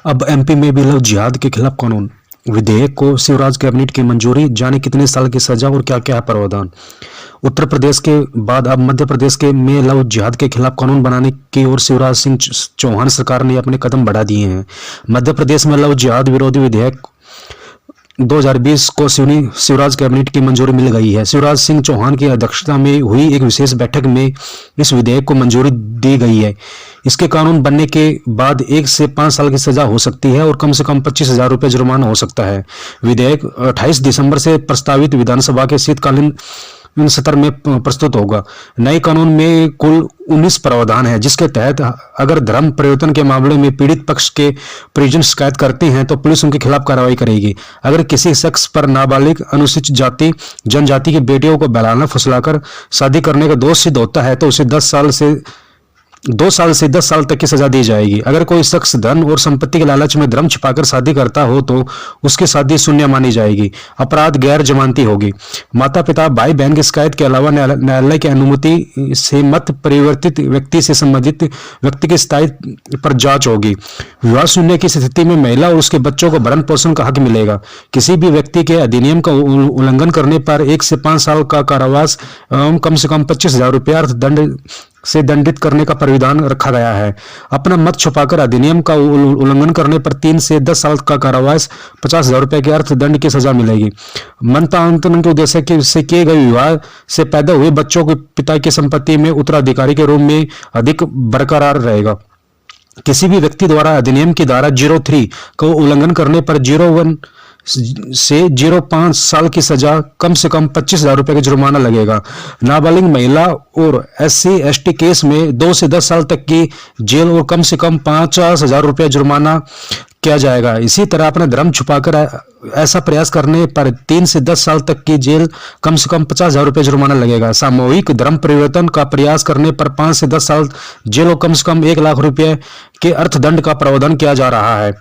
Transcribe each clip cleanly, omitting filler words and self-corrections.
अब एमपी में भी लव जिहाद के खिलाफ कानून विधेयक को शिवराज कैबिनेट की मंजूरी, जाने कितने साल की सजा और क्या क्या है प्रावधान। उत्तर प्रदेश के बाद अब मध्य प्रदेश के में लव जिहाद के खिलाफ कानून बनाने की ओर शिवराज सिंह चौहान सरकार ने अपने कदम बढ़ा दिए हैं। मध्य प्रदेश में लव जिहाद विरोधी विधेयक 2020 को शिवराज कैबिनेट की मंजूरी मिल गई है। शिवराज सिंह चौहान की अध्यक्षता में हुई एक विशेष बैठक में इस विधेयक को मंजूरी दी गई है। इसके कानून बनने के बाद 1 से 5 साल की सजा हो सकती है और कम से कम 25,000 रुपये जुर्माना हो सकता है। विधेयक 28 दिसंबर से प्रस्तावित विधानसभा के शीतकालीन सत्र में प्रस्तुत होगा। नए कानून में कुल 19 प्रावधान है, जिसके तहत अगर धर्म परिवर्तन के मामले में पीड़ित पक्ष के परिजन शिकायत करते हैं तो पुलिस उनके खिलाफ कार्रवाई करेगी। अगर किसी शख्स पर नाबालिग अनुसूचित जाति जनजाति की बेटियों को बहलाना फुसलाकर शादी करने का दोष सिद्ध होता है तो उसे 2 साल से 10 साल तक की सजा दी जाएगी। अगर कोई शख्स धन और संपत्ति के लालच में धर्म छिपाकर शादी करता हो तो उसकी शादी शून्य मानी जाएगी। अपराध गैर जमानती होगी। माता पिता भाई बहन की शिकायत के अलावा न्यायालय की अनुमति से मत परिवर्तित व्यक्ति से संबंधित व्यक्ति की स्थायित्व पर जांच होगी। विवाह शून्य की स्थिति में महिला और उसके बच्चों को भरण पोषण का हक मिलेगा। किसी भी व्यक्ति के अधिनियम का उल्लंघन करने पर 1 से 5 साल का कारावास एवं कम से कम 25,000 रुपये अर्थदंड से दंडित करने का प्राविधान रखा गया है। अपना मत छुपाकर अधिनियम का उल्लंघन करने पर 3 से 10 साल का कारावास 50,000 रुपये के अर्थदंड की सजा मिलेगी। मनतांतरण के उद्देश्य से किए गए विवाह से पैदा हुए बच्चों के पिता की संपत्ति में उत्तराधिकारी के रूप में अधिक बरकरार रहेगा। किसी भी व्यक्ति द्वारा अधिनियम की धारा 03 का उल्लंघन करने पर 01 से 05 साल की सजा, कम से कम 25,000 रुपये का जुर्माना लगेगा। नाबालिग महिला और SC ST केस में 2 से 10 साल तक की जेल और कम से कम 50,000 रुपये जुर्माना किया जाएगा। इसी तरह अपना धर्म छुपाकर ऐसा प्रयास करने पर 3 से 10 साल तक की जेल, कम से कम 50,000 रुपये जुर्माना लगेगा। सामूहिक धर्म परिवर्तन का प्रयास करने पर 5 से 10 साल जेल और कम से कम 1 लाख रुपये के अर्थदंड का प्रावधान किया जा रहा है।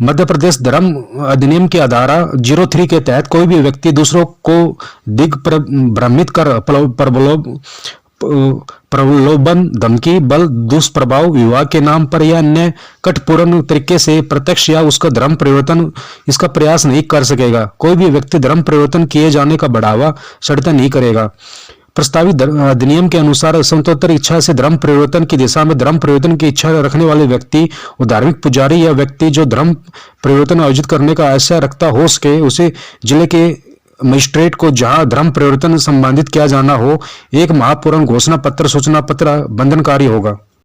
मध्य प्रदेश धर्म अधिनियम की धारा 03 के तहत कोई भी व्यक्ति दूसरों को दिग्भ्रमित कर प्रलोभन, धमकी, बल, दुष्प्रभाव, विवाह के नाम पर या अन्य कठोरपूर्ण तरीके से प्रत्यक्ष या उसका धर्म परिवर्तन इसका प्रयास नहीं कर सकेगा। कोई भी व्यक्ति धर्म परिवर्तन किए जाने का बढ़ावा सहायता नहीं करेगा। प्रस्तावित अधिनियम के अनुसार स्वतंत्र इच्छा से धर्म परिवर्तन की दिशा में धर्म परिवर्तन की इच्छा रखने वाले व्यक्ति और धार्मिक पुजारी या व्यक्ति जो धर्म परिवर्तन आयोजित करने का आशय रखता हो सके उसे जिले के मजिस्ट्रेट को जहां धर्म परिवर्तन संबंधित किया जाना हो 1 माह पूर्व घोषणा पत्र सूचना पत्र बंधनकारी होगा।